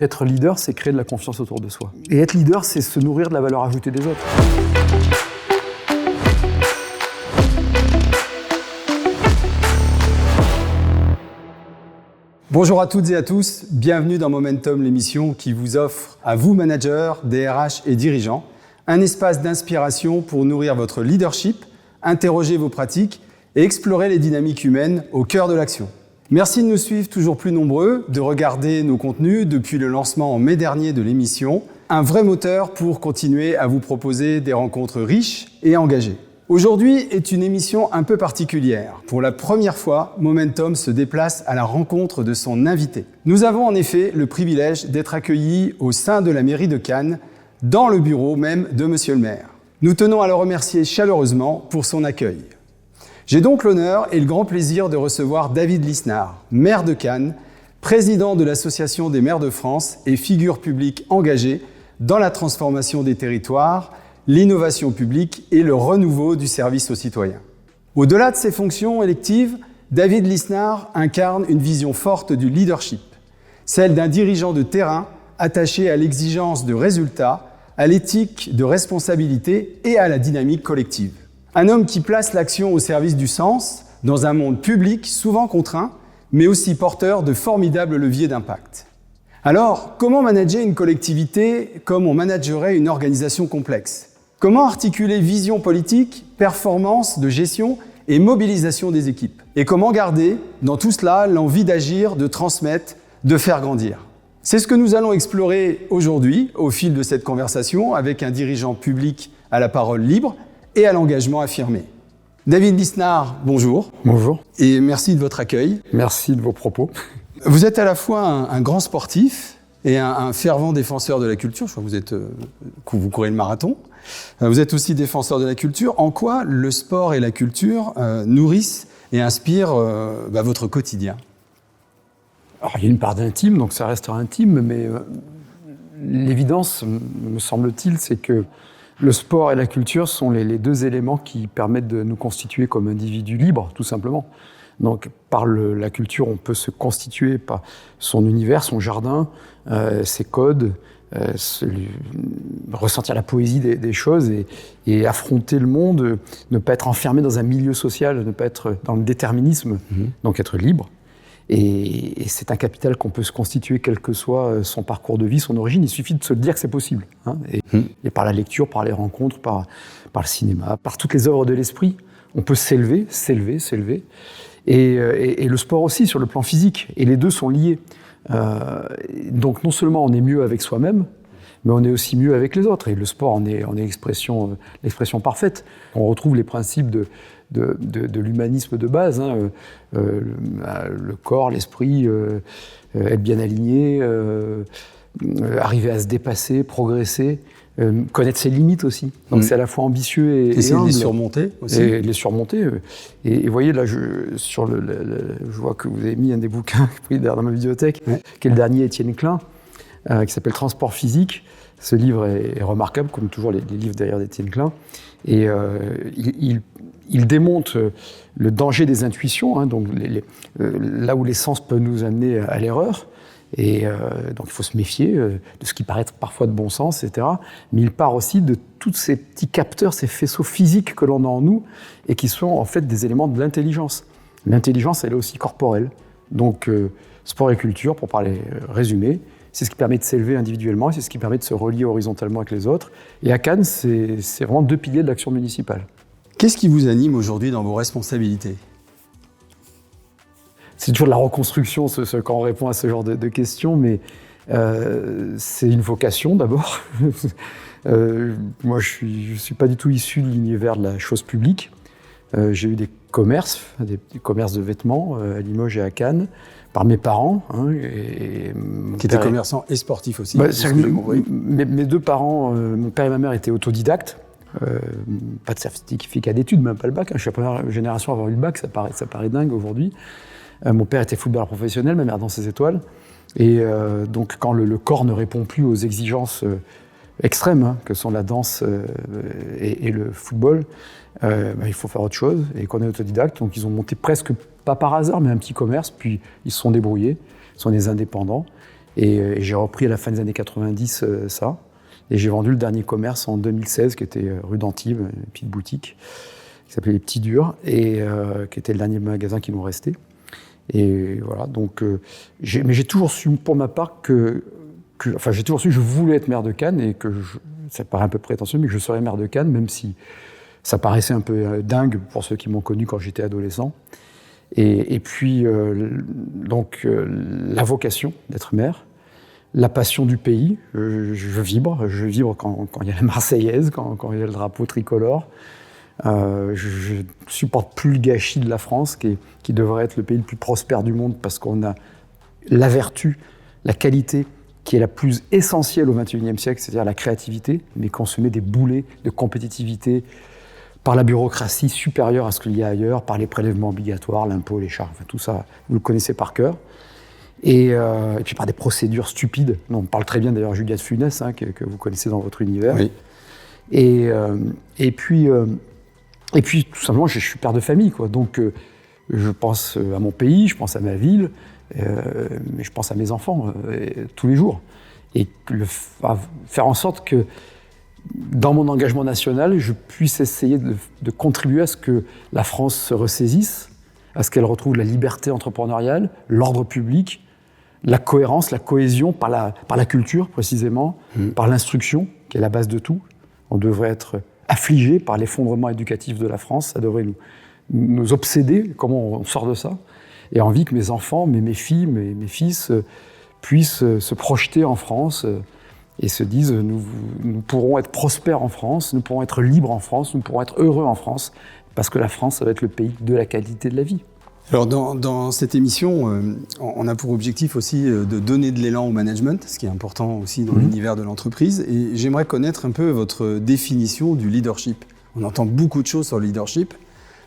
Être leader, c'est créer de la confiance autour de soi. Et être leader, c'est se nourrir de la valeur ajoutée des autres. Bonjour à toutes et à tous, bienvenue dans Momentum, l'émission qui vous offre, à vous managers, DRH et dirigeants, un espace d'inspiration pour nourrir votre leadership, interroger vos pratiques et explorer les dynamiques humaines au cœur de l'action. Merci de nous suivre toujours plus nombreux, de regarder nos contenus depuis le lancement en mai dernier de l'émission, un vrai moteur pour continuer à vous proposer des rencontres riches et engagées. Aujourd'hui est une émission un peu particulière. Pour la première fois, Momentum se déplace à la rencontre de son invité. Nous avons en effet le privilège d'être accueillis au sein de la mairie de Cannes, dans le bureau même de Monsieur le maire. Nous tenons à le remercier chaleureusement pour son accueil. J'ai donc l'honneur et le grand plaisir de recevoir David Lisnard, maire de Cannes, président de l'Association des maires de France et figure publique engagée dans la transformation des territoires, l'innovation publique et le renouveau du service aux citoyens. Au-delà de ses fonctions électives, David Lisnard incarne une vision forte du leadership, celle d'un dirigeant de terrain attaché à l'exigence de résultats, à l'éthique de responsabilité et à la dynamique collective. Un homme qui place l'action au service du sens, dans un monde public souvent contraint, mais aussi porteur de formidables leviers d'impact. Alors, comment manager une collectivité comme on managerait une organisation complexe ? Comment articuler vision politique, performance de gestion et mobilisation des équipes ? Et comment garder, dans tout cela, l'envie d'agir, de transmettre, de faire grandir ? C'est ce que nous allons explorer aujourd'hui, au fil de cette conversation, avec un dirigeant public à la parole libre et à l'engagement affirmé. David Lisnard, bonjour. Bonjour. Et merci de votre accueil. Merci de vos propos. Vous êtes à la fois un grand sportif et un fervent défenseur de la culture. Je crois que vous courez le marathon. Vous êtes aussi défenseur de la culture. En quoi le sport et la culture nourrissent et inspirent votre quotidien ? Alors, il y a une part d'intime, donc ça restera intime, mais l'évidence, me semble-t-il, c'est que le sport et la culture sont les deux éléments qui permettent de nous constituer comme individus libres, tout simplement. Donc, par la culture, on peut se constituer par son univers, son jardin, ses codes, ressentir la poésie des choses et affronter le monde, ne pas être enfermé dans un milieu social, ne pas être dans le déterminisme, donc être libre. Et c'est un capital qu'on peut se constituer quel que soit son parcours de vie, son origine. Il suffit de se le dire que c'est possible. Et par la lecture, par les rencontres, par le cinéma, par toutes les œuvres de l'esprit, on peut s'élever. Et le sport aussi, sur le plan physique. Et les deux sont liés. Donc non seulement on est mieux avec soi-même, mais on est aussi mieux avec les autres. Et le sport en est l'expression parfaite. On retrouve les principes de l'humanisme de base, le corps, l'esprit, être bien aligné, arriver à se dépasser, progresser, connaître ses limites aussi. Donc c'est à la fois ambitieux et essayer humble. De les surmonter aussi. Et les surmonter. Et voyez, là, je vois que vous avez mis un des bouquins dans ma bibliothèque, qui est le dernier Étienne Klein, qui s'appelle Transport physique. Ce livre est remarquable, comme toujours les livres derrière d'Étienne Klein. Et il démontre le danger des intuitions, donc là où les sens peuvent nous amener à l'erreur. Et donc il faut se méfier de ce qui paraît être parfois de bon sens, etc. Mais il part aussi de tous ces petits capteurs, ces faisceaux physiques que l'on a en nous et qui sont en fait des éléments de l'intelligence. L'intelligence, elle est aussi corporelle. Donc sport et culture, pour parler résumé, c'est ce qui permet de s'élever individuellement et c'est ce qui permet de se relier horizontalement avec les autres. Et à Cannes, c'est vraiment deux piliers de l'action municipale. Qu'est-ce qui vous anime aujourd'hui dans vos responsabilités ? C'est toujours de la reconstruction quand on répond à ce genre de questions, mais c'est une vocation d'abord. Moi, je suis pas du tout issu de l'univers de la chose publique. J'ai eu des commerces de vêtements à Limoges et à Cannes, par mes parents. Qui étaient commerçants et sportifs aussi. Mes deux parents, mon père et ma mère, étaient autodidactes. Pas de certificat d'études, même pas le bac. Je suis la première génération à avoir eu le bac, ça paraît dingue aujourd'hui. Mon père était footballeur professionnel, ma mère dans ses étoiles. Et donc quand le corps ne répond plus aux exigences extrêmes, que sont la danse et le football, il faut faire autre chose. Et qu'on est autodidacte, donc ils ont monté presque, pas par hasard, mais un petit commerce, puis ils se sont débrouillés, ils sont des indépendants. Et j'ai repris à la fin des années 90 ça. Et j'ai vendu le dernier commerce en 2016, qui était rue d'Antibes, une petite boutique, qui s'appelait Les Petits Durs, et qui était le dernier magasin qui nous restait. Et voilà, donc, mais j'ai toujours su, pour ma part, j'ai toujours su que je voulais être maire de Cannes, et ça paraît un peu prétentieux, mais que je serais maire de Cannes, même si ça paraissait un peu dingue pour ceux qui m'ont connu quand j'étais adolescent. Et puis, la vocation d'être maire, la passion du pays, je vibre quand il y a la Marseillaise, quand il y a le drapeau tricolore. Je ne supporte plus le gâchis de la France, qui devrait être le pays le plus prospère du monde, parce qu'on a la vertu, la qualité qui est la plus essentielle au XXIe siècle, c'est-à-dire la créativité, mais qu'on se met des boulets de compétitivité par la bureaucratie supérieure à ce qu'il y a ailleurs, par les prélèvements obligatoires, l'impôt, les charges, enfin, tout ça, vous le connaissez par cœur. Et puis par des procédures stupides, dont on parle très bien d'ailleurs Juliette Funès, que vous connaissez dans votre univers. Oui. Et puis tout simplement, je suis père de famille, quoi. Donc je pense à mon pays, je pense à ma ville, mais je pense à mes enfants tous les jours. Et faire en sorte que dans mon engagement national, je puisse essayer de contribuer à ce que la France se ressaisisse, à ce qu'elle retrouve la liberté entrepreneuriale, l'ordre public, la cohérence, la cohésion par la culture précisément, par l'instruction qui est la base de tout. On devrait être affligé par l'effondrement éducatif de la France, ça devrait nous obséder, comment on sort de ça, et envie que mes enfants, mes filles, mes fils puissent se projeter en France et se disent nous pourrons être prospères en France, nous pourrons être libres en France, nous pourrons être heureux en France, parce que la France, ça va être le pays de la qualité de la vie. Alors dans cette émission, on a pour objectif aussi de donner de l'élan au management, ce qui est important aussi dans l'univers de l'entreprise. Et j'aimerais connaître un peu votre définition du leadership. On entend beaucoup de choses sur le leadership.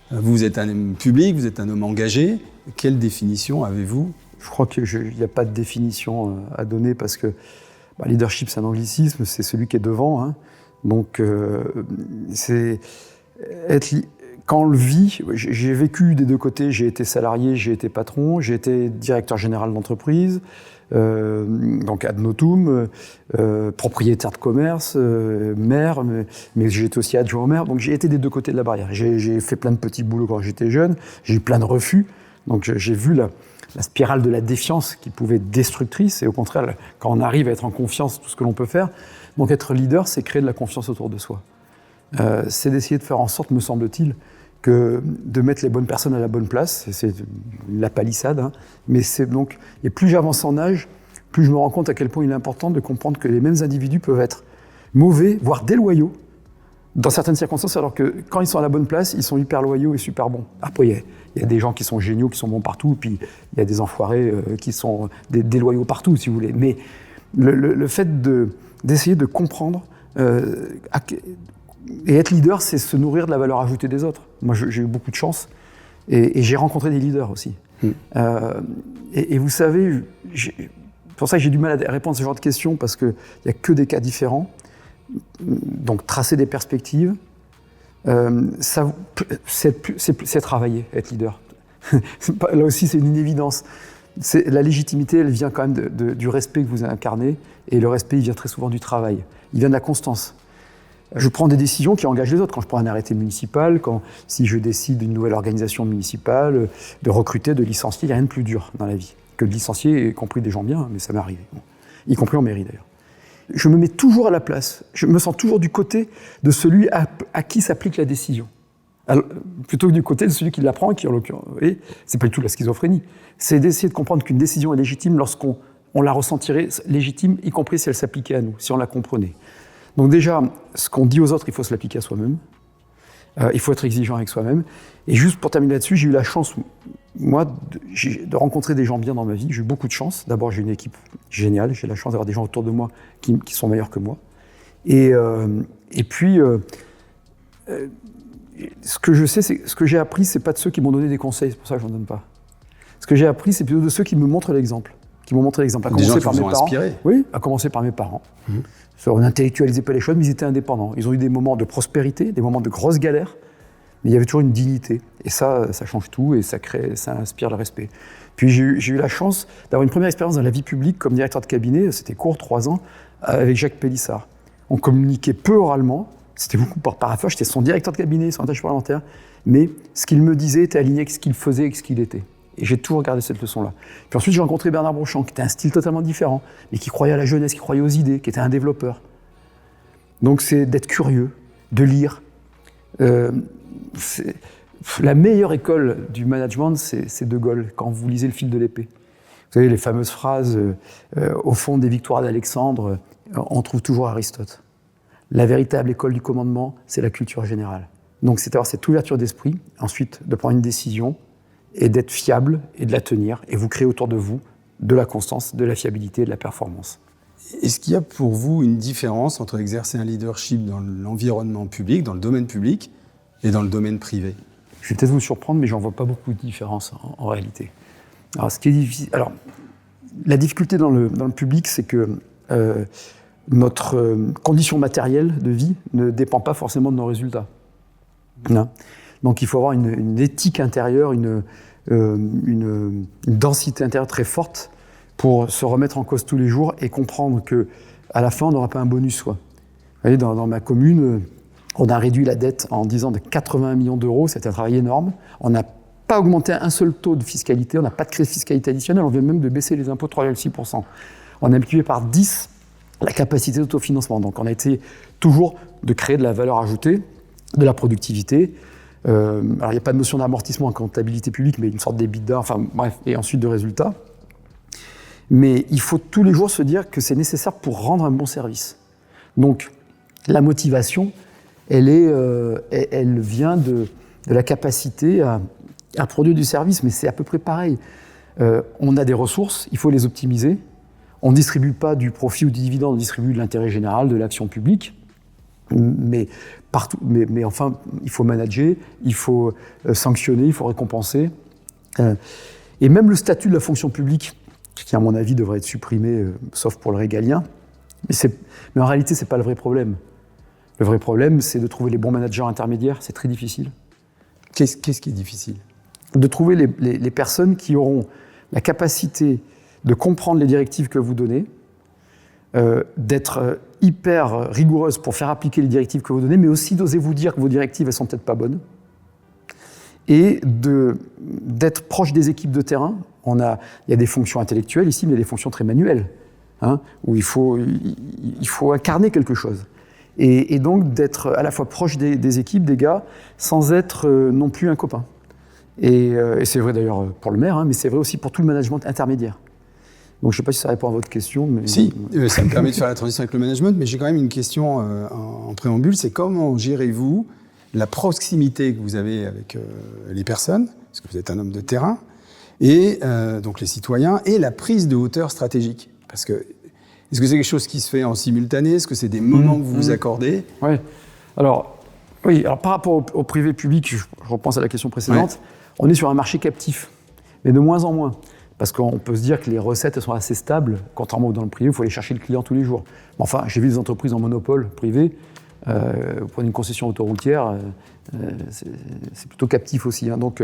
Vous êtes un homme public, vous êtes un homme engagé. Quelle définition avez-vous ? Je crois qu'il n'y a pas de définition à donner, parce que leadership, c'est un anglicisme, c'est celui qui est devant. Hein. Donc, c'est être... Quand on le vit, j'ai vécu des deux côtés, j'ai été salarié, j'ai été patron, j'ai été directeur général d'entreprise, donc ad notum, propriétaire de commerce, maire, mais j'ai été aussi adjoint au maire, donc j'ai été des deux côtés de la barrière. J'ai fait plein de petits boulots quand j'étais jeune, j'ai eu plein de refus, donc j'ai vu la spirale de la défiance qui pouvait être destructrice, et au contraire, quand on arrive à être en confiance, tout ce que l'on peut faire, donc être leader, c'est créer de la confiance autour de soi. C'est d'essayer de faire en sorte, me semble-t-il, que de mettre les bonnes personnes à la bonne place, c'est la palissade, hein, mais c'est donc, et plus j'avance en âge, plus je me rends compte à quel point il est important de comprendre que les mêmes individus peuvent être mauvais, voire déloyaux, dans certaines circonstances, alors que quand ils sont à la bonne place, ils sont hyper loyaux et super bons. Après, il y a des gens qui sont géniaux, qui sont bons partout, puis il y a des enfoirés qui sont déloyaux partout, si vous voulez. Mais le fait d'essayer de comprendre et être leader, c'est se nourrir de la valeur ajoutée des autres. Moi, j'ai eu beaucoup de chance, et j'ai rencontré des leaders aussi. Et vous savez, c'est pour ça que j'ai du mal à répondre à ce genre de questions, parce qu'il n'y a que des cas différents. Donc, tracer des perspectives, c'est travailler, être leader. Là aussi, c'est une évidence. La légitimité, elle vient quand même du respect que vous incarnez, et le respect, il vient très souvent du travail. Il vient de la constance. Je prends des décisions qui engagent les autres. Quand je prends un arrêté municipal, si je décide d'une nouvelle organisation municipale, de recruter, de licencier, il n'y a rien de plus dur dans la vie que de licencier, y compris des gens bien, mais ça m'est arrivé, y compris en mairie d'ailleurs. Je me mets toujours à la place, je me sens toujours du côté de celui à qui s'applique la décision. Alors, plutôt que du côté de celui qui la prend, qui en l'occurrence, c'est pas du tout la schizophrénie, c'est d'essayer de comprendre qu'une décision est légitime lorsqu'on la ressentirait légitime, y compris si elle s'appliquait à nous, si on la comprenait. Donc déjà, ce qu'on dit aux autres, il faut se l'appliquer à soi-même. Il faut être exigeant avec soi-même. Et juste pour terminer là-dessus, j'ai eu la chance, moi, de rencontrer des gens bien dans ma vie. J'ai eu beaucoup de chance. D'abord, j'ai une équipe géniale. J'ai la chance d'avoir des gens autour de moi qui sont meilleurs que moi. Et puis, ce que je sais, ce que j'ai appris, c'est pas de ceux qui m'ont donné des conseils. C'est pour ça que je n'en donne pas. Ce que j'ai appris, c'est plutôt de ceux qui me montrent l'exemple. Qui m'ont montré l'exemple. À commencer par mes parents. Inspiré. Oui, à commencer par mes parents. On n'intellectualisait pas les choses, mais ils étaient indépendants. Ils ont eu des moments de prospérité, des moments de grosses galères, mais il y avait toujours une dignité. Et ça change tout, et ça inspire le respect. Puis j'ai eu la chance d'avoir une première expérience dans la vie publique comme directeur de cabinet, c'était court, 3 ans, avec Jacques Pélissard. On communiquait peu oralement, c'était beaucoup par parafage, j'étais son directeur de cabinet, son attaché parlementaire, mais ce qu'il me disait était aligné avec ce qu'il faisait et ce qu'il était. Et j'ai toujours gardé cette leçon-là. Puis ensuite, j'ai rencontré Bernard Brochant, qui était un style totalement différent, mais qui croyait à la jeunesse, qui croyait aux idées, qui était un développeur. Donc c'est d'être curieux, de lire. La meilleure école du management, c'est De Gaulle, quand vous lisez Le fil de l'épée. Vous savez, les fameuses phrases, au fond des victoires d'Alexandre, on trouve toujours Aristote. La véritable école du commandement, c'est la culture générale. Donc c'est avoir cette ouverture d'esprit, ensuite de prendre une décision, et d'être fiable, et de la tenir, et vous créez autour de vous de la constance, de la fiabilité et de la performance. Est-ce qu'il y a pour vous une différence entre exercer un leadership dans l'environnement public, dans le domaine public, et dans le domaine privé ? Je vais peut-être vous surprendre, mais j'en vois pas beaucoup de différence en réalité. Alors, ce qui est difficile, la difficulté dans le public, c'est que notre condition matérielle de vie ne dépend pas forcément de nos résultats. Non. Donc il faut avoir une éthique intérieure, une densité intérieure très forte pour se remettre en cause tous les jours et comprendre qu'à la fin, on n'aura pas un bonus. Quoi. Vous voyez, dans ma commune, on a réduit la dette en 10 ans de 80 millions d'euros, c'était un travail énorme. On n'a pas augmenté un seul taux de fiscalité, on n'a pas de créé de fiscalité additionnelle, on vient même de baisser les impôts de 3,6%. On a multiplié par 10 la capacité d'autofinancement. Donc on a été toujours de créer de la valeur ajoutée, de la productivité. Alors il n'y a pas de notion d'amortissement en comptabilité publique, mais une sorte d'EBITDA, enfin bref, et ensuite de résultats. Mais il faut tous les jours se dire que c'est nécessaire pour rendre un bon service. Donc la motivation, elle vient de la capacité à produire du service, mais c'est à peu près pareil. On a des ressources, il faut les optimiser. On ne distribue pas du profit ou du dividende, on distribue de l'intérêt général, de l'action publique. Mais enfin, il faut manager, il faut sanctionner, il faut récompenser. Et même le statut de la fonction publique, qui à mon avis devrait être supprimé, sauf pour le régalien, mais en réalité, ce n'est pas le vrai problème. Le vrai problème, c'est de trouver les bons managers intermédiaires, c'est très difficile. Qu'est-ce qui est difficile ? De trouver les personnes qui auront la capacité de comprendre les directives que vous donnez, d'être hyper rigoureuse pour faire appliquer les directives que vous donnez, mais aussi d'oser vous dire que vos directives, elles sont peut-être pas bonnes, et d'être proche des équipes de terrain. Il y a des fonctions intellectuelles ici, mais il y a des fonctions très manuelles, où il faut incarner quelque chose. Et donc d'être à la fois proche des équipes, des gars, sans être non plus un copain. Et c'est vrai d'ailleurs pour le maire, mais c'est vrai aussi pour tout le management intermédiaire. Donc je ne sais pas si ça répond à votre question. Mais... Si, ça me permet de faire la transition avec le management, mais j'ai quand même une question en préambule, c'est comment gérez-vous la proximité que vous avez avec les personnes, parce que vous êtes un homme de terrain, et donc les citoyens, et la prise de hauteur stratégique. Parce que, est-ce que c'est quelque chose qui se fait en simultané ? Est-ce que c'est des moments que vous vous accordez ? Oui. Alors par rapport au privé public, je repense à la question précédente, on est sur un marché captif, mais de moins en moins. Parce qu'on peut se dire que les recettes elles sont assez stables, contrairement au dans le privé, il faut aller chercher le client tous les jours. Mais enfin, j'ai vu des entreprises en monopole privé, vous prenez une concession autoroutière, c'est plutôt captif aussi. Donc,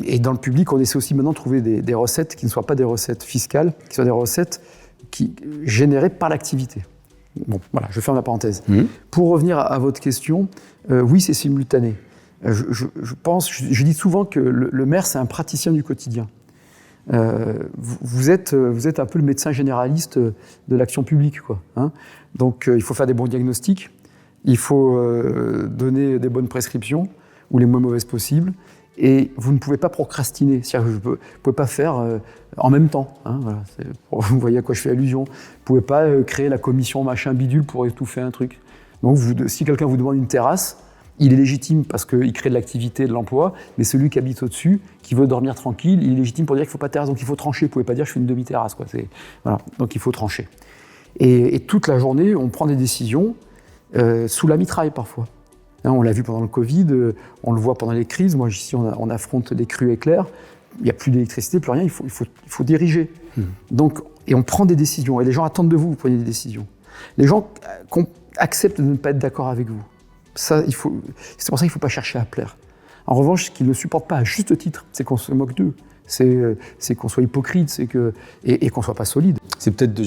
et dans le public, on essaie aussi maintenant de trouver des recettes qui ne soient pas des recettes fiscales, qui soient des recettes générées par l'activité. Bon, voilà, je ferme la parenthèse. Pour revenir à votre question, oui, c'est simultané. Je dis souvent que le maire, c'est un praticien du quotidien. Vous êtes un peu le médecin généraliste de l'action publique, quoi. Donc, il faut faire des bons diagnostics, il faut donner des bonnes prescriptions, ou les moins mauvaises possibles, et vous ne pouvez pas procrastiner. C'est-à-dire que vous ne pouvez pas faire en même temps. Voilà, vous voyez à quoi je fais allusion. Vous ne pouvez pas créer la commission machin bidule pour étouffer un truc. Donc, si quelqu'un vous demande une terrasse, il est légitime parce qu'il crée de l'activité, de l'emploi, mais celui qui habite au-dessus, qui veut dormir tranquille, il est légitime pour dire qu'il ne faut pas de terrasse, donc il faut trancher. Vous ne pouvez pas dire je fais une demi-terrasse, quoi. Voilà, donc il faut trancher. Et toute la journée, on prend des décisions sous la mitraille parfois. On l'a vu pendant le Covid, on le voit pendant les crises. Moi, ici, on affronte des crues éclairs. Il n'y a plus d'électricité, plus rien, il faut diriger. Donc, et on prend des décisions, et les gens attendent de vous, vous preniez des décisions. Les gens acceptent de ne pas être d'accord avec vous. C'est pour ça qu'il ne faut pas chercher à plaire. En revanche, ce qu'ils ne supportent pas à juste titre, c'est qu'on se moque d'eux. c'est qu'on soit hypocrite, et qu'on soit pas solide. C'est peut-être de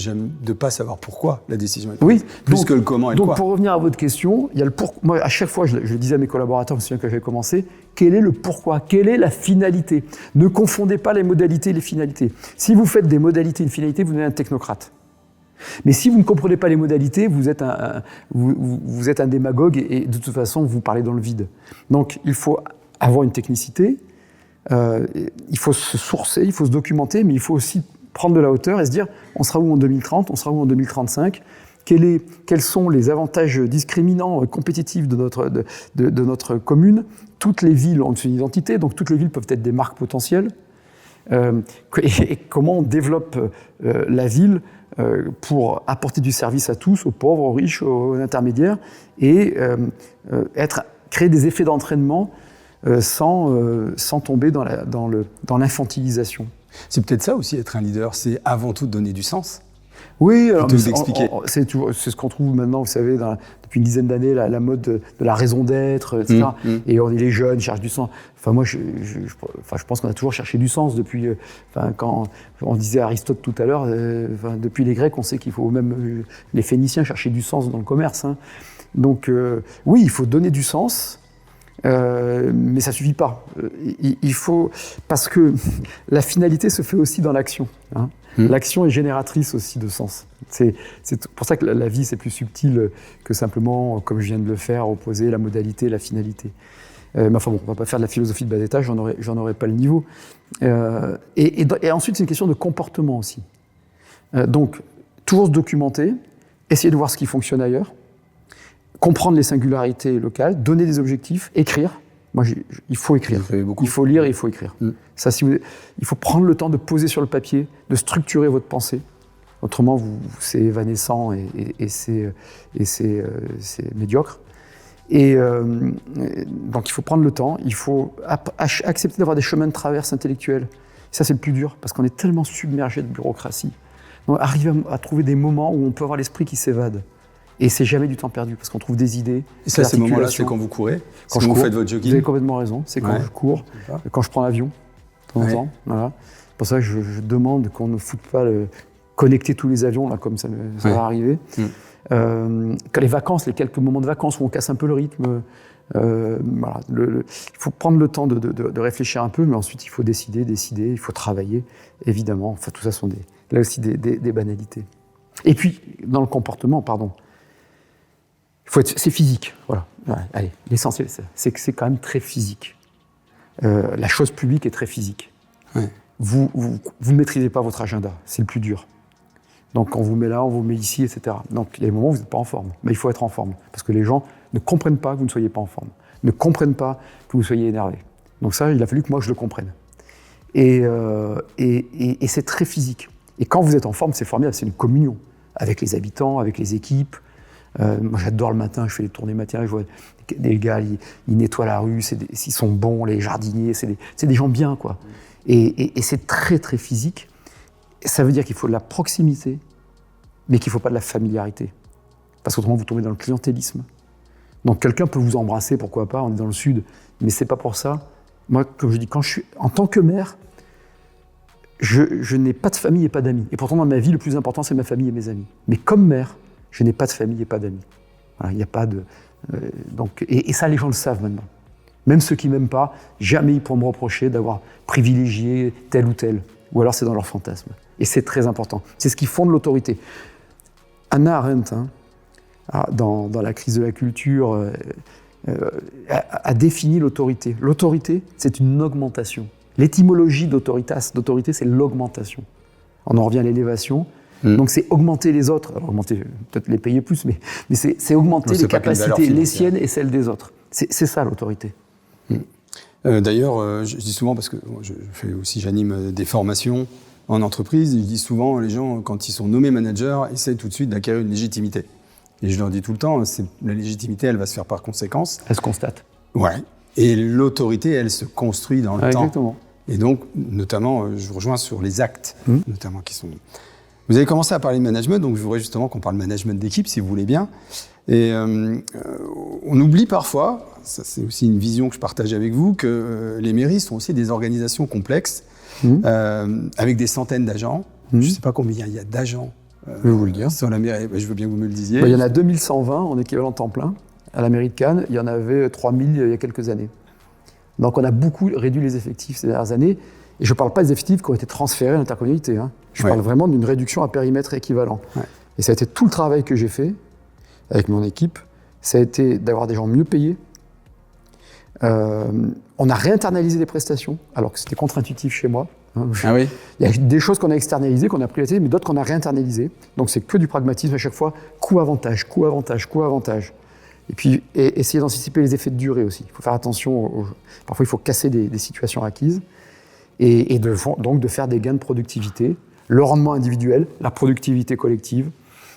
ne pas savoir pourquoi la décision est prise. Oui, plus que le comment et le quoi. Donc pour revenir à votre question, il y a le pourquoi. Moi, à chaque fois, je le disais à mes collaborateurs, je me souviens quand j'avais commencé, quel est le pourquoi? Quelle est la finalité? Ne confondez pas les modalités et les finalités. Si vous faites des modalités et une finalité, vous êtes un technocrate. Mais si vous ne comprenez pas les modalités, vous êtes un démagogue et de toute façon, vous parlez dans le vide. Donc, il faut avoir une technicité, il faut se sourcer, il faut se documenter, mais il faut aussi prendre de la hauteur et se dire, on sera où en 2030, on sera où en 2035, quels sont les avantages discriminants, compétitifs de notre commune. Toutes les villes ont une identité, donc toutes les villes peuvent être des marques potentielles. Et comment on développe la ville pour apporter du service à tous, aux pauvres, aux riches, aux intermédiaires, et créer des effets d'entraînement sans tomber dans l'infantilisation. C'est peut-être ça aussi, être un leader, c'est avant tout donner du sens. Oui, alors, c'est ce qu'on trouve maintenant, vous savez, depuis une dizaine d'années, la mode de la raison d'être, etc. Et on est les jeunes, cherchent du sens. Enfin, moi, je pense qu'on a toujours cherché du sens depuis. Quand on disait Aristote tout à l'heure, depuis les Grecs, on sait qu'il faut même les Phéniciens chercher du sens dans le commerce. Hein. Donc, oui, il faut donner du sens. Mais ça suffit pas. Il faut, parce que la finalité se fait aussi dans l'action. Hein. L'action est génératrice aussi de sens. C'est pour ça que la vie c'est plus subtil que simplement, comme je viens de le faire, opposer la modalité et la finalité. Mais enfin bon, on va pas faire de la philosophie de bas étage, j'en aurais pas le niveau. Et ensuite c'est une question de comportement aussi. Donc toujours se documenter, essayer de voir ce qui fonctionne ailleurs. Comprendre les singularités locales, donner des objectifs, écrire. Moi, il faut écrire. Il faut lire et il faut écrire. Ça, il faut prendre le temps de poser sur le papier, de structurer votre pensée. Autrement, c'est évanescent et c'est médiocre. Donc, il faut prendre le temps. Il faut accepter d'avoir des chemins de traverse intellectuels. Ça, c'est le plus dur, parce qu'on est tellement submergé de bureaucratie. Donc, arriver à trouver des moments où on peut avoir l'esprit qui s'évade. Et c'est jamais du temps perdu, parce qu'on trouve des idées. Et ça, ces moments-là, c'est quand vous courez, quand vous faites votre jogging. Vous avez complètement raison, c'est quand je cours, quand je prends l'avion, de temps en temps. Voilà. C'est pour ça que je demande qu'on ne foute pas connecter tous les avions, là, comme ça va arriver. Quand les vacances, les quelques moments de vacances où on casse un peu le rythme, voilà, il faut prendre le temps de réfléchir un peu, mais ensuite il faut décider, il faut travailler, évidemment. Enfin, tout ça sont là aussi des banalités. Et puis, dans le comportement, c'est physique, voilà. Ouais, allez, l'essentiel, c'est que c'est quand même très physique. La chose publique est très physique. Ouais. Vous ne maîtrisez pas votre agenda, c'est le plus dur. Donc quand on vous met là, on vous met ici, etc. Donc il y a des moments où vous n'êtes pas en forme. Mais il faut être en forme, parce que les gens ne comprennent pas que vous ne soyez pas en forme, ne comprennent pas que vous soyez énervé. Donc ça, il a fallu que moi je le comprenne. Et c'est très physique. Et quand vous êtes en forme, c'est formidable, c'est une communion avec les habitants, avec les équipes. Moi j'adore le matin, je fais les tournées matinales, je vois des gars, ils nettoient la rue, ils sont bons, les jardiniers, c'est des gens bien, quoi. Et c'est très très physique. Ça veut dire qu'il faut de la proximité, mais qu'il ne faut pas de la familiarité. Parce qu'autrement, vous tombez dans le clientélisme. Donc quelqu'un peut vous embrasser, pourquoi pas, on est dans le sud, mais c'est pas pour ça. Moi, comme je dis, en tant que maire, je n'ai pas de famille et pas d'amis. Et pourtant, dans ma vie, le plus important, c'est ma famille et mes amis. Mais comme maire, je n'ai pas de famille et pas d'amis. Voilà, il n'y a pas de... et ça, les gens le savent maintenant. Même ceux qui ne m'aiment pas, jamais ils pourront me reprocher d'avoir privilégié tel ou tel. Ou alors c'est dans leur fantasme. Et c'est très important. C'est ce qui fonde l'autorité. Hannah Arendt, dans La crise de la culture, a défini l'autorité. L'autorité, c'est une augmentation. L'étymologie d'autorité, c'est l'augmentation. On en revient à l'élévation. Donc c'est augmenter les autres. Alors, augmenter, peut-être les payer plus, mais c'est augmenter les capacités, les siennes et celles des autres. C'est ça l'autorité. D'ailleurs, je dis souvent, parce que j'anime des formations en entreprise, je dis souvent, les gens, quand ils sont nommés managers, essayent tout de suite d'acquérir une légitimité. Et je leur dis tout le temps, la légitimité, elle va se faire par conséquence. Elle se constate. Ouais. Et l'autorité, elle se construit dans le temps. Exactement. Et donc, notamment, je vous rejoins sur les actes, notamment qui sont... Vous avez commencé à parler de management, donc je voudrais justement qu'on parle management d'équipe, si vous voulez bien. Et on oublie parfois, ça c'est aussi une vision que je partage avec vous, que les mairies sont aussi des organisations complexes avec des centaines d'agents. Je ne sais pas combien il y a d'agents je vais vous le dire. sur la mairie. Je veux bien que vous me le disiez. Il y en a 2120 en équivalent temps plein. À la mairie de Cannes, il y en avait 3000 il y a quelques années. Donc on a beaucoup réduit les effectifs ces dernières années. Et je ne parle pas des effectifs qui ont été transférés à l'intercommunalité. Je parle vraiment d'une réduction à périmètre équivalent. Et ça a été tout le travail que j'ai fait avec mon équipe. Ça a été d'avoir des gens mieux payés. On a réinternalisé des prestations, alors que c'était contre-intuitif chez moi. Ah oui. Il y a des choses qu'on a externalisées, qu'on a privatisées, mais d'autres qu'on a réinternalisées. Donc c'est que du pragmatisme à chaque fois. Coût-avantage, coût-avantage, coût-avantage. Et puis essayer d'anticiper les effets de durée aussi. Il faut faire attention. Parfois, il faut casser des situations acquises. Et donc de faire des gains de productivité, le rendement individuel, la productivité collective,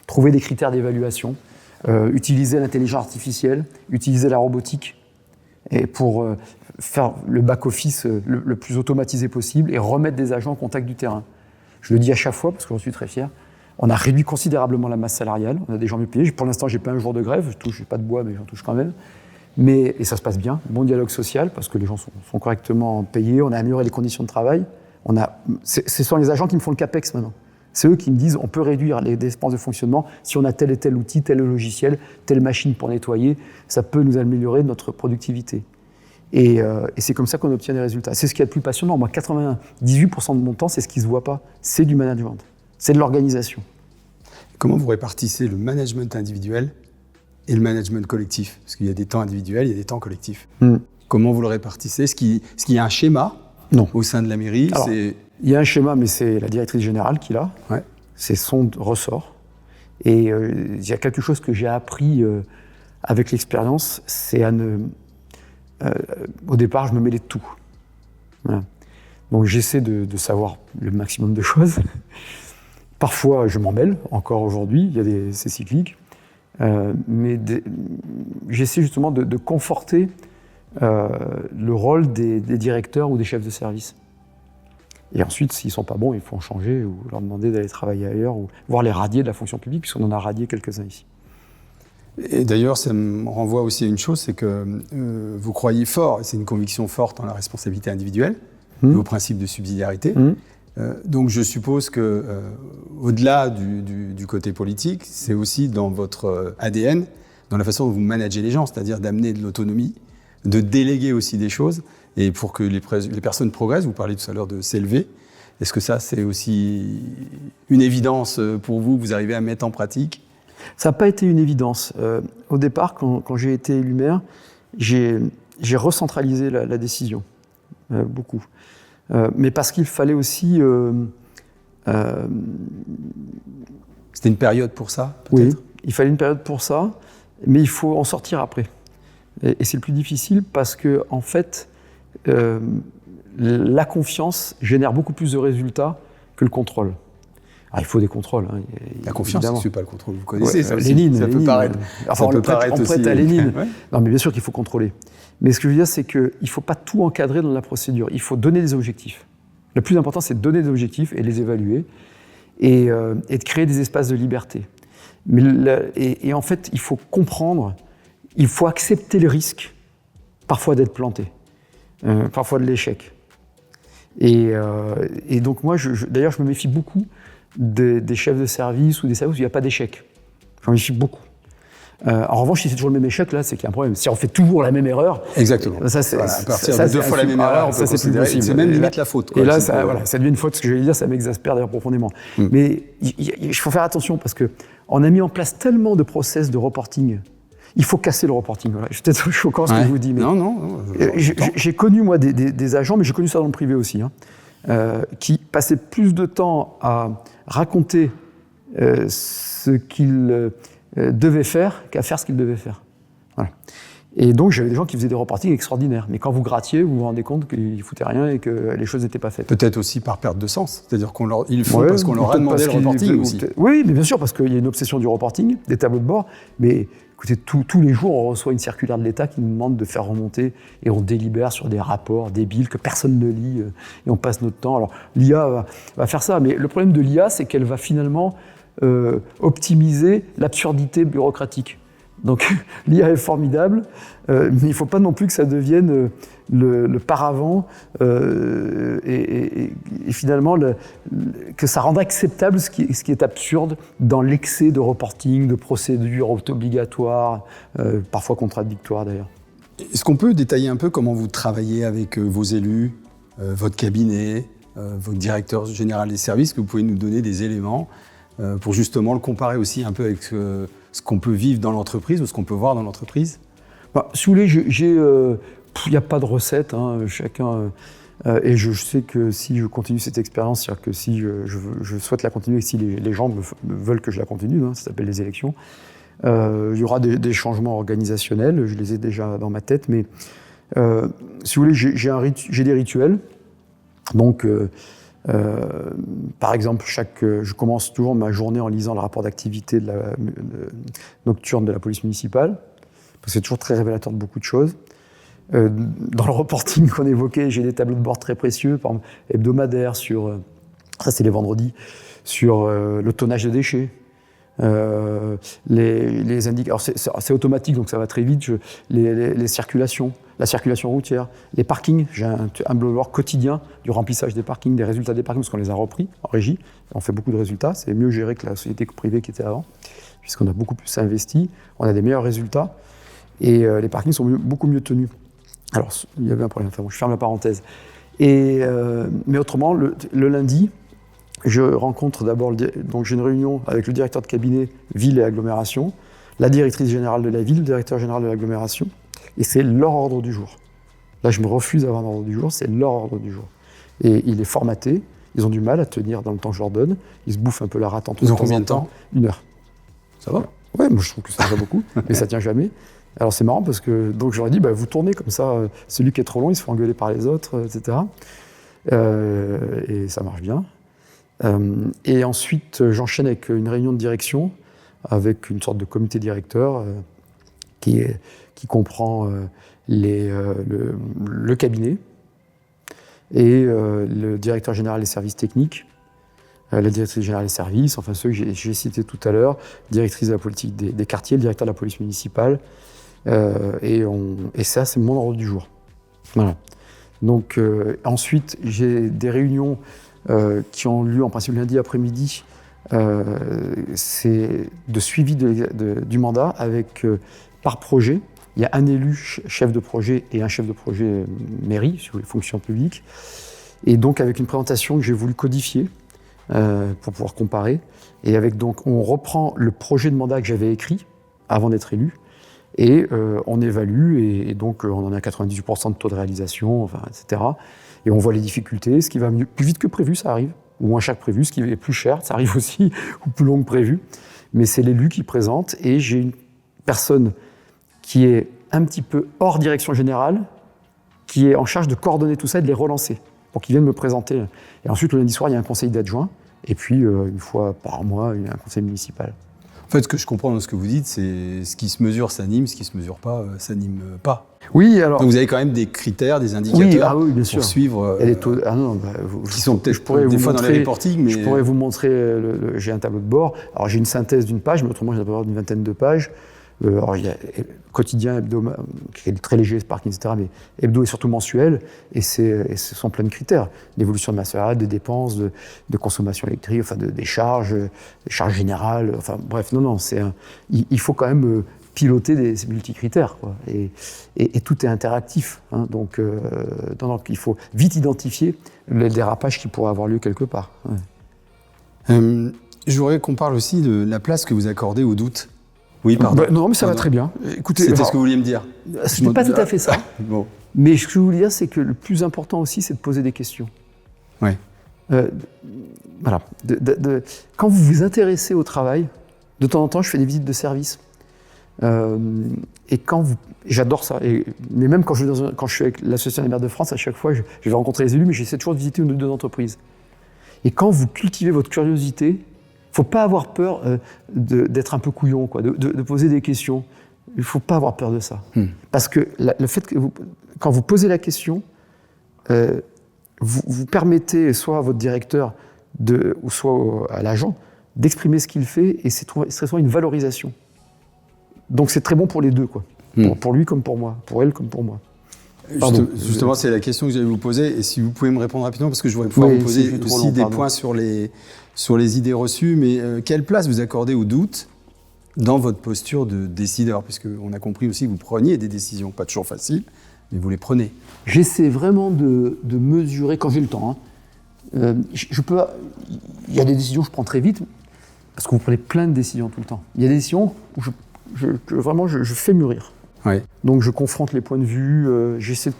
trouver des critères d'évaluation, utiliser l'intelligence artificielle, utiliser la robotique et pour faire le back-office le plus automatisé possible et remettre des agents en contact du terrain. Je le dis à chaque fois parce que j'en suis très fier. On a réduit considérablement la masse salariale, on a des gens mieux payés. Pour l'instant, je n'ai pas un jour de grève, je touche pas de bois, mais j'en touche quand même. Et ça se passe bien, bon dialogue social, parce que les gens sont correctement payés, on a amélioré les conditions de travail. Ce sont les agents qui me font le CAPEX maintenant. C'est eux qui me disent on peut réduire les dépenses de fonctionnement si on a tel et tel outil, tel logiciel, telle machine pour nettoyer, ça peut nous améliorer notre productivité. Et c'est comme ça qu'on obtient des résultats. C'est ce qui est le plus passionnant. Moi, 98% de mon temps, c'est ce qui ne se voit pas. C'est du management, c'est de l'organisation. Comment vous répartissez le management individuel et le management collectif? Parce qu'il y a des temps individuels, il y a des temps collectifs. Comment vous le répartissez? Est-ce qu'il y a un schéma au sein de la mairie? Alors, il y a un schéma, mais c'est la directrice générale qui l'a. Ouais. C'est son ressort. Et il y a quelque chose que j'ai appris avec l'expérience, c'est à ne... au départ, je me mêlais de tout. Voilà. Donc j'essaie de savoir le maximum de choses. Parfois, je m'en mêle, encore aujourd'hui, c'est cyclique. Mais j'essaie justement de conforter le rôle des directeurs ou des chefs de service. Et ensuite, s'ils ne sont pas bons, il faut en changer ou leur demander d'aller travailler ailleurs ou voire les radier de la fonction publique, puisqu'on en a radié quelques-uns ici. Et d'ailleurs, ça me renvoie aussi à une chose, c'est que vous croyez fort, et c'est une conviction forte en la responsabilité individuelle, et au principe de subsidiarité. Donc je suppose que, au-delà du côté politique, c'est aussi dans votre ADN, dans la façon dont vous managez les gens, c'est-à-dire d'amener de l'autonomie, de déléguer aussi des choses, et pour que les personnes progressent. Vous parliez tout à l'heure de s'élever. Est-ce que ça, c'est aussi une évidence pour vous, que vous arrivez à mettre en pratique? Ça n'a pas été une évidence. Au départ, quand j'ai été élu maire, j'ai recentralisé la décision, beaucoup. Mais parce qu'il fallait aussi... C'était une période pour ça, peut-être? Oui, il fallait une période pour ça, mais il faut en sortir après. Et c'est le plus difficile parce que, en fait, la confiance génère beaucoup plus de résultats que le contrôle. Alors, il faut des contrôles. La confiance, c'est pas le contrôle. Vous connaissez ça aussi. Lénine. Ça peut paraître. Enfin, on prête à Lénine. Ouais. Non, mais bien sûr qu'il faut contrôler. Mais ce que je veux dire, c'est qu'il ne faut pas tout encadrer dans la procédure. Il faut donner des objectifs. Le plus important, c'est de donner des objectifs et les évaluer et de créer des espaces de liberté. Et en fait, il faut comprendre, il faut accepter le risque, parfois d'être planté, parfois de l'échec. Et donc moi, d'ailleurs, je me méfie beaucoup des chefs de service ou des services où il n'y a pas d'échec. J'en méfie beaucoup. En revanche, si c'est toujours le même échec, là, c'est qu'il y a un problème. Si on fait toujours la même erreur... Exactement. Ça, c'est, voilà, à partir de deux fois la même erreur, ça, c'est plus possible. C'est même limite la faute. Quoi. Et là, ça devient une faute. Ce que je vais dire, ça m'exaspère d'ailleurs profondément. Mais il faut faire attention parce qu'on a mis en place tellement de process de reporting. Il faut casser le reporting. Voilà. C'est peut-être choquant ce que je vous dis. Mais non. J'ai connu, moi, des agents, mais j'ai connu ça dans le privé aussi, qui passaient plus de temps à raconter ce qu'ils devaient faire qu'à faire ce qu'ils devaient faire. Voilà. Et donc, j'avais des gens qui faisaient des reportings extraordinaires. Mais quand vous grattiez, vous vous rendez compte qu'ils ne foutaient rien et que les choses n'étaient pas faites. Peut-être aussi par perte de sens. C'est-à-dire qu'ils le font parce qu'on leur a demandé le reporting aussi. Oui, mais bien sûr, parce qu'il y a une obsession du reporting, des tableaux de bord. Mais écoutez, tous les jours, on reçoit une circulaire de l'État qui nous demande de faire remonter et on délibère sur des rapports débiles que personne ne lit et on passe notre temps. Alors, l'IA va faire ça. Mais le problème de l'IA, c'est qu'elle va finalement optimiser l'absurdité bureaucratique. Donc l'IA est formidable, mais il ne faut pas non plus que ça devienne le paravent et finalement que ça rende acceptable ce qui est absurde dans l'excès de reporting, de procédures obligatoires, parfois contradictoires d'ailleurs. Est-ce qu'on peut détailler un peu comment vous travaillez avec vos élus, votre cabinet, votre directeur général des services, que vous pouvez nous donner des éléments pour justement le comparer aussi un peu avec ce qu'on peut vivre dans l'entreprise ou ce qu'on peut voir dans l'entreprise? Si vous voulez, il n'y a pas de recette, hein, chacun. Et je sais que si je continue cette expérience, c'est-à-dire que si je souhaite la continuer et si les gens veulent que je la continue, hein, ça s'appelle les élections, il y aura des changements organisationnels, je les ai déjà dans ma tête, mais si vous voulez, j'ai des rituels. Donc, par exemple, je commence toujours ma journée en lisant le rapport d'activité nocturne de la police municipale, parce que c'est toujours très révélateur de beaucoup de choses. Dans le reporting qu'on évoquait, j'ai des tableaux de bord très précieux, par exemple hebdomadaires ça c'est les vendredis, sur le tonnage de déchets, les indicateurs. Alors c'est automatique, donc ça va très vite. Les circulations, la circulation routière, les parkings. J'ai un tableau de bord quotidien du remplissage des parkings, des résultats des parkings, parce qu'on les a repris en régie. On fait beaucoup de résultats. C'est mieux géré que la société privée qui était avant, puisqu'on a beaucoup plus investi. On a des meilleurs résultats et les parkings sont beaucoup mieux tenus. Alors, il y avait un problème. Enfin, bon, je ferme la parenthèse. Mais autrement, le lundi, je rencontre d'abord, donc j'ai une réunion avec le directeur de cabinet ville et agglomération, la directrice générale de la ville, le directeur général de l'agglomération, et c'est leur ordre du jour. Là, je me refuse d'avoir un ordre du jour, c'est leur ordre du jour. Et il est formaté, ils ont du mal à tenir dans le temps que je leur donne, ils se bouffent un peu la rate en tout temps. Ils ont combien de temps? 1 heure. Ça va? Ouais, moi je trouve que ça va beaucoup, mais ça tient jamais. Alors c'est marrant parce que donc j'aurais dit, vous tournez comme ça, celui qui est trop long, il se fait engueuler par les autres, etc. Et ça marche bien. Et ensuite, j'enchaîne avec une réunion de direction, avec une sorte de comité directeur qui comprend le cabinet et le directeur général des services techniques, la directrice générale des services, enfin ceux que j'ai cités tout à l'heure, directrice de la politique des quartiers, le directeur de la police municipale, et ça, c'est mon ordre du jour. Voilà. Donc ensuite, j'ai des réunions qui ont lieu en principe lundi après-midi, c'est de suivi du mandat avec, par projet. Il y a un élu chef de projet et un chef de projet mairie sur les fonctions publiques. Et donc avec une présentation que j'ai voulu codifier pour pouvoir comparer. Et donc on reprend le projet de mandat que j'avais écrit avant d'être élu. Et on évalue, et donc on en a 98% de taux de réalisation, enfin, etc. Et on voit les difficultés, ce qui va plus vite que prévu, ça arrive, ou moins cher que prévu, ce qui est plus cher, ça arrive aussi, ou plus long que prévu. Mais c'est l'élu qui présente, et j'ai une personne qui est un petit peu hors direction générale, qui est en charge de coordonner tout ça et de les relancer, pour qu'ils viennent me présenter. Et ensuite, le lundi soir, il y a un conseil d'adjoints, et puis une fois par mois, il y a un conseil municipal. En fait, ce que je comprends dans ce que vous dites, c'est ce qui se mesure s'anime, ce qui se mesure pas s'anime pas. Oui, alors. Donc vous avez quand même des critères, des indicateurs bien sûr. pour suivre. Qui sont peut-être des fois dans les reportings, mais. Je pourrais vous montrer. J'ai un tableau de bord. Alors j'ai une synthèse d'une page, mais autrement j'ai un tableau de bord d'une vingtaine de pages. Alors il y a quotidien, hebdo, qui est très léger, Sparking, etc. Mais hebdo est surtout mensuel, et ce sont plein de critères. L'évolution de masse salariale, des dépenses, de consommation électrique, enfin des charges générales. Enfin bref, il faut quand même piloter ces multicritères, quoi. Et tout est interactif, hein, donc il faut vite identifier les dérapages qui pourraient avoir lieu quelque part. Ouais. Je voudrais qu'on parle aussi de la place que vous accordez au doute. Oui, pardon. Non, mais ça va très bien. Écoutez, c'était ce que vous vouliez me dire. Ce n'est pas tout à fait ça. Bon. Mais ce que je voulais dire, c'est que le plus important aussi, c'est de poser des questions. Ouais. Voilà. Quand vous vous intéressez au travail, de temps en temps, je fais des visites de service. Et j'adore ça. Mais même quand je suis avec l'Association des maires de France, à chaque fois, je vais rencontrer les élus, mais j'essaie toujours de visiter une ou deux entreprises. Et quand vous cultivez votre curiosité, il ne faut pas avoir peur d'être un peu couillon, quoi, de poser des questions. Il ne faut pas avoir peur de ça. Parce que le fait que quand vous posez la question, vous permettez soit à votre directeur ou soit à l'agent d'exprimer ce qu'il fait, et c'est souvent une valorisation. Donc c'est très bon pour les deux, quoi. Pour lui comme pour moi, pour elle comme pour moi. Justement, c'est la question que j'allais vous poser, et si vous pouvez me répondre rapidement, parce que je voudrais pouvoir vous poser aussi des points sur les idées reçues, mais quelle place vous accordez au doute dans votre posture de décideur, puisqu'on a compris aussi que vous preniez des décisions, pas toujours faciles, mais vous les prenez. J'essaie vraiment de mesurer, quand j'ai le temps, hein. Il y a des décisions que je prends très vite, parce que vous prenez plein de décisions tout le temps. Il y a des décisions où je fais mûrir. Ouais. Donc je confronte les points de vue, j'essaie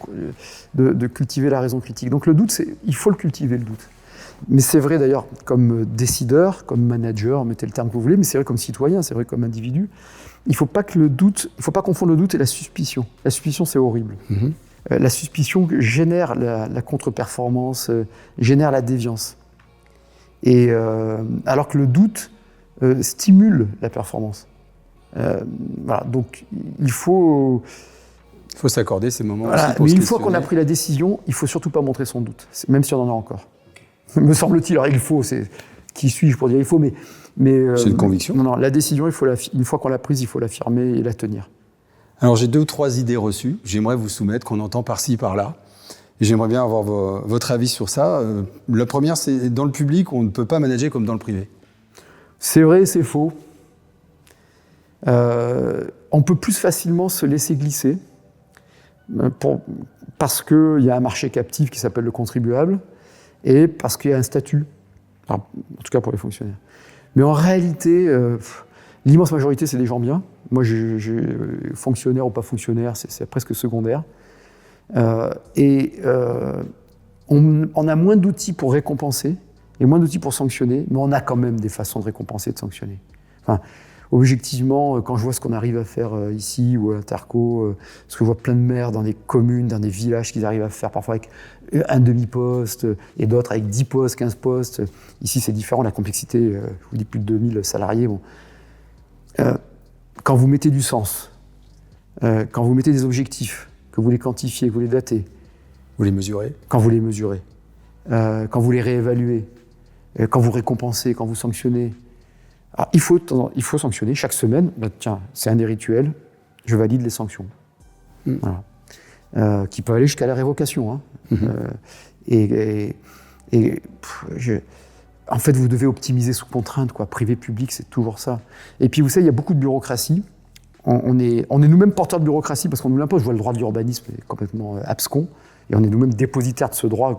de cultiver la raison critique. Donc le doute, il faut le cultiver, le doute. Mais c'est vrai d'ailleurs comme décideur, comme manager, mettez le terme que vous voulez, mais c'est vrai comme citoyen, c'est vrai comme individu. Il ne faut pas confondre le doute et la suspicion. La suspicion, c'est horrible. La suspicion génère la contre-performance, génère la déviance. Et alors que le doute stimule la performance. Voilà, donc il faut s'accorder ces moments voilà, aussi pour mais se une fois qu'on a questionner. pris la décision, il ne faut surtout pas montrer son doute, même si on en a encore. Me semble-t-il, alors il faut, qui suis-je pour dire il faut, mais c'est une conviction. Non, la décision, une fois qu'on l'a prise, il faut l'affirmer et la tenir. Alors j'ai 2 ou 3 idées reçues, j'aimerais vous soumettre, qu'on entend par-ci, par-là. Et j'aimerais bien avoir votre avis sur ça. La première, c'est dans le public, on ne peut pas manager comme dans le privé. C'est vrai et c'est faux. On peut plus facilement se laisser glisser parce qu'il y a un marché captif qui s'appelle le contribuable et parce qu'il y a un statut, en tout cas pour les fonctionnaires. Mais en réalité, l'immense majorité, c'est des gens bien. Moi, fonctionnaire ou pas fonctionnaire, c'est presque secondaire. On a moins d'outils pour récompenser et moins d'outils pour sanctionner, mais on a quand même des façons de récompenser et de sanctionner. Enfin, objectivement, quand je vois ce qu'on arrive à faire ici ou à l'Interco, parce que je vois plein de maires dans des communes, dans des villages qu'ils arrivent à faire parfois avec un demi-poste et d'autres avec 10 postes, 15 postes. Ici, c'est différent, la complexité, je vous dis plus de 2000 salariés. Bon. Quand vous mettez du sens, quand vous mettez des objectifs, que vous les quantifiez, que vous les datez. Vous les mesurez ? Quand vous les mesurez, quand vous les réévaluez, quand vous récompensez, quand vous sanctionnez. Alors, il faut sanctionner chaque semaine. Ben, tiens, c'est un des rituels, je valide les sanctions. Voilà. Qui peuvent aller jusqu'à la révocation. Hein. En fait, vous devez optimiser sous contrainte, quoi. Privé, public, c'est toujours ça. Et puis, vous savez, il y a beaucoup de bureaucratie. On est nous-mêmes porteurs de bureaucratie parce qu'on nous l'impose. Je vois le droit de l'urbanisme est complètement abscon. Et on est nous-mêmes dépositaires de ce droit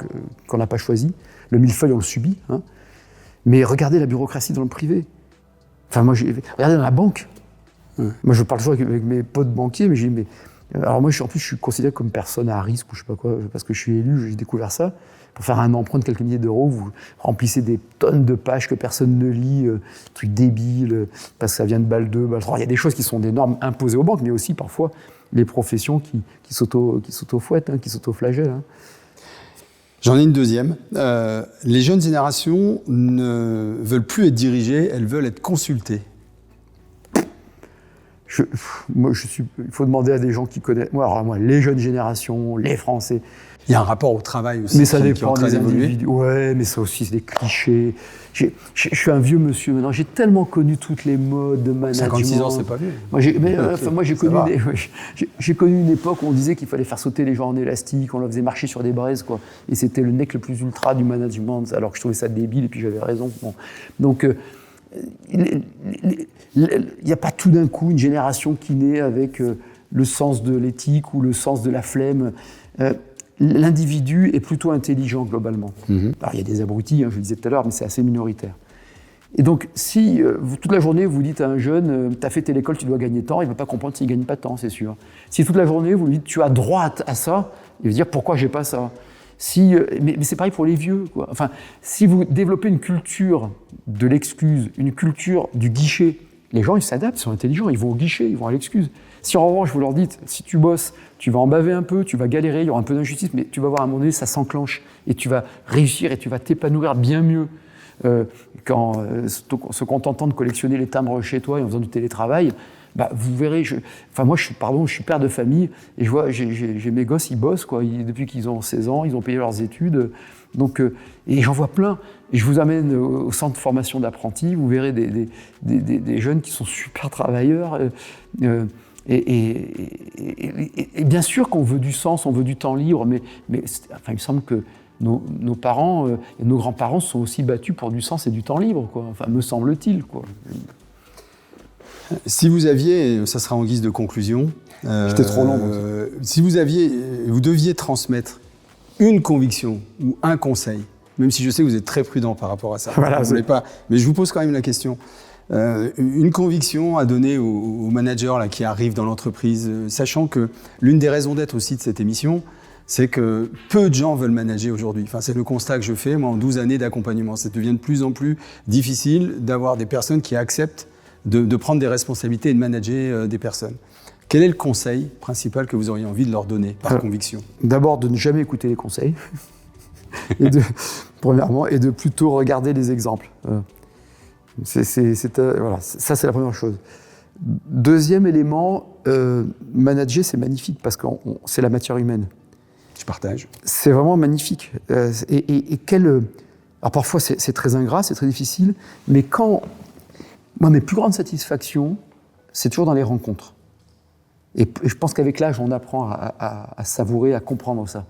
qu'on n'a pas choisi. Le millefeuille, on le subit. Hein. Mais regardez la bureaucratie dans le privé. Enfin, regardez dans la banque. Moi, je parle toujours avec mes potes banquiers, mais alors moi, je suis considéré comme personne à risque ou je sais pas quoi, parce que je suis élu, j'ai découvert ça. Pour faire un emprunt de quelques milliers d'euros, vous remplissez des tonnes de pages que personne ne lit, trucs débiles, parce que ça vient de BAL 2, BAL 3. Il y a des choses qui sont des normes imposées aux banques, mais aussi parfois les professions qui s'auto-fouettent, hein, qui s'auto-flagellent. Hein. J'en ai une deuxième. Les jeunes générations ne veulent plus être dirigées, elles veulent être consultées. Il faut demander à des gens qui connaissent. Moi, les jeunes générations, les Français. Il y a un rapport au travail aussi. Mais ça dépend qui est en train des d'évoluer. individus. Ouais, mais ça aussi, c'est des clichés. Je suis un vieux monsieur maintenant. J'ai tellement connu toutes les modes de management. 56 ans, c'est pas vieux. Moi, j'ai connu une époque où on disait qu'il fallait faire sauter les gens en élastique, on leur faisait marcher sur des braises, quoi. Et c'était le nec le plus ultra du management, alors que je trouvais ça débile et puis j'avais raison. Bon. Donc, il n'y a pas tout d'un coup une génération qui naît avec le sens de l'éthique ou le sens de la flemme. L'individu est plutôt intelligent globalement. Alors il y a des abrutis, hein, je le disais tout à l'heure, mais c'est assez minoritaire. Et donc si toute la journée vous dites à un jeune t'as fait telle école, tu dois gagner tant, il ne va pas comprendre s'il ne gagne pas tant, c'est sûr. Si toute la journée vous lui dites tu as droit à ça, il va dire pourquoi j'ai pas ça. Mais c'est pareil pour les vieux, quoi. Enfin, si vous développez une culture de l'excuse, une culture du guichet, les gens ils s'adaptent, ils sont intelligents, ils vont au guichet, ils vont à l'excuse. Si en revanche vous leur dites, si tu bosses, tu vas en baver un peu, tu vas galérer, il y aura un peu d'injustice, mais tu vas voir à un moment donné, ça s'enclenche et tu vas réussir et tu vas t'épanouir bien mieux qu'en se contentant de collectionner les timbres chez toi et en faisant du télétravail. vous verrez, moi je suis père de famille, et je vois, j'ai mes gosses, ils bossent, quoi, depuis qu'ils ont 16 ans, ils ont payé leurs études, donc, et j'en vois plein. Et je vous amène au centre de formation d'apprentis, vous verrez des jeunes qui sont super travailleurs, et bien sûr qu'on veut du sens, on veut du temps libre, mais il me semble que nos parents et nos grands-parents sont aussi battus pour du sens et du temps libre, quoi. Enfin, me semble-t-il, quoi. Si vous aviez, ça sera en guise de conclusion. J'étais trop long. Si vous deviez transmettre une conviction ou un conseil, même si je sais que vous êtes très prudent par rapport à ça, voilà, vous voulez pas, mais je vous pose quand même la question. Une conviction à donner aux managers là, qui arrivent dans l'entreprise, sachant que l'une des raisons d'être aussi de cette émission, c'est que peu de gens veulent manager aujourd'hui. Enfin, c'est le constat que je fais, moi, en 12 années d'accompagnement. Ça devient de plus en plus difficile d'avoir des personnes qui acceptent de prendre des responsabilités et de manager des personnes. Quel est le conseil principal que vous auriez envie de leur donner, par conviction ? D'abord, de ne jamais écouter les conseils, premièrement, et de plutôt regarder les exemples. Ça, c'est la première chose. Deuxième élément, manager, c'est magnifique, parce que c'est la matière humaine. Je partage. C'est vraiment magnifique. Alors parfois, c'est très ingrat, c'est très difficile, mais moi, mes plus grandes satisfactions, c'est toujours dans les rencontres. Et je pense qu'avec l'âge, on apprend à savourer, à comprendre ça.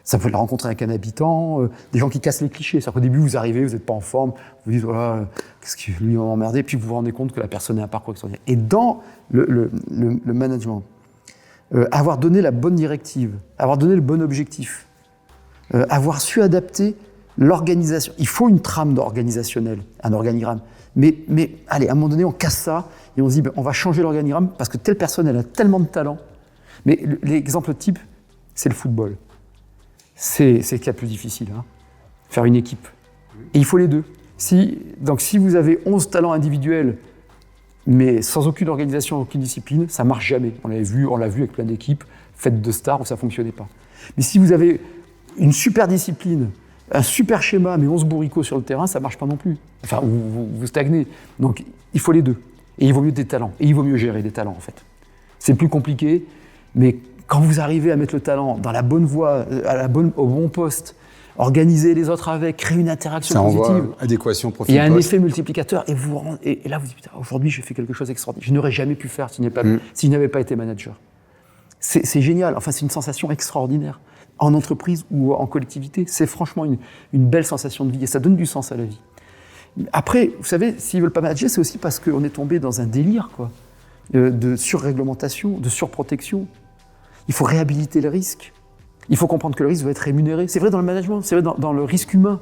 Ça peut être la rencontre avec un habitant, des gens qui cassent les clichés. C'est-à-dire qu'au début, vous arrivez, vous n'êtes pas en forme, vous dites, voilà, qu'est-ce que lui m'a emmerdé, puis vous vous rendez compte que la personne a un parcours extraordinaire. Et dans le management, avoir donné la bonne directive, avoir donné le bon objectif, avoir su adapter l'organisation. Il faut une trame organisationnelle, un organigramme. Mais allez, à un moment donné, on casse ça et on se dit, on va changer l'organigramme parce que telle personne, elle a tellement de talent. Mais l'exemple type, c'est le football. C'est ce qu'il y a de plus difficile, hein, faire une équipe. Et il faut les deux. Donc si vous avez 11 talents individuels, mais sans aucune organisation, aucune discipline, ça ne marche jamais. On l'a vu avec plein d'équipes faites de stars où ça ne fonctionnait pas. Mais si vous avez une super discipline, un super schéma, mais 11 bourricots sur le terrain, ça ne marche pas non plus. Enfin, vous stagnez. Donc, il faut les deux. Et il vaut mieux des talents. Et il vaut mieux gérer des talents, en fait. C'est plus compliqué, mais quand vous arrivez à mettre le talent dans la bonne voie, au bon poste, organiser les autres avec, créer une interaction positive. Adéquation profil. Il y a un effet multiplicateur. Et là, vous dites, putain, aujourd'hui, j'ai fait quelque chose d'extraordinaire. Je n'aurais jamais pu faire si je n'avais pas été manager. C'est génial. Enfin, c'est une sensation extraordinaire. En entreprise ou en collectivité, c'est franchement une belle sensation de vie et ça donne du sens à la vie. Après, vous savez, s'ils ne veulent pas manager, c'est aussi parce qu'on est tombé dans un délire, quoi, de surréglementation, de surprotection. Il faut réhabiliter le risque. Il faut comprendre que le risque doit être rémunéré. C'est vrai dans le management, c'est vrai dans le risque humain.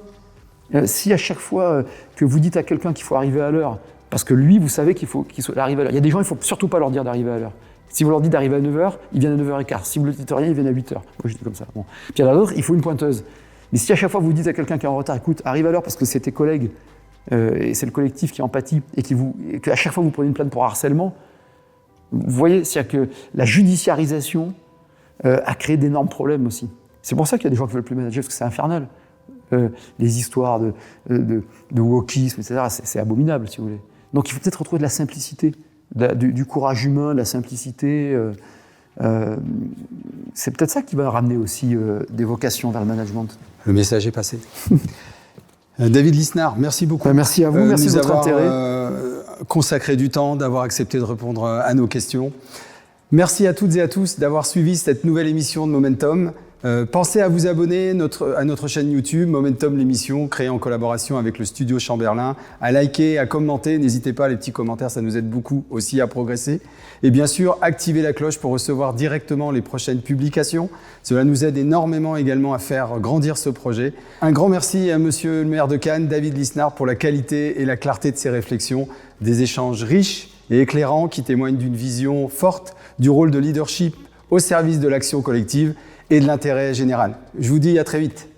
Si à chaque fois que vous dites à quelqu'un qu'il faut arriver à l'heure, parce que lui, vous savez qu'il faut qu'il arrive à l'heure. Il y a des gens, il ne faut surtout pas leur dire d'arriver à l'heure. Si vous leur dites d'arriver à 9h, ils viennent à 9h15. Si vous ne leur dites rien, ils viennent à 8h. Moi, je dis comme ça. Bon. Puis il y en a d'autres, il faut une pointeuse. Mais si à chaque fois vous dites à quelqu'un qui est en retard, écoute, arrive à l'heure parce que c'est tes collègues, et c'est le collectif qui empathie, et qu'à chaque fois vous prenez une plainte pour harcèlement, vous voyez, c'est-à-dire que la judiciarisation a créé d'énormes problèmes aussi. C'est pour ça qu'il y a des gens qui ne veulent plus manager, parce que c'est infernal. Les histoires de wokisme, etc., c'est abominable, si vous voulez. Donc il faut peut-être retrouver de la simplicité. Du courage humain, de la simplicité. C'est peut-être ça qui va ramener aussi des vocations vers le management. Le message est passé. David Lisnard, merci beaucoup. Merci à vous, merci de votre intérêt. Consacré du temps, d'avoir accepté de répondre à nos questions. Merci à toutes et à tous d'avoir suivi cette nouvelle émission de Momentum. Pensez à vous abonner à notre chaîne YouTube, Momentum l'émission, créée en collaboration avec le studio Chamberlain, à liker, à commenter. N'hésitez pas, les petits commentaires, ça nous aide beaucoup aussi à progresser. Et bien sûr, activez la cloche pour recevoir directement les prochaines publications. Cela nous aide énormément également à faire grandir ce projet. Un grand merci à monsieur le maire de Cannes, David Lisnard, pour la qualité et la clarté de ses réflexions, des échanges riches et éclairants qui témoignent d'une vision forte du rôle de leadership au service de l'action collective et de l'intérêt général. Je vous dis à très vite.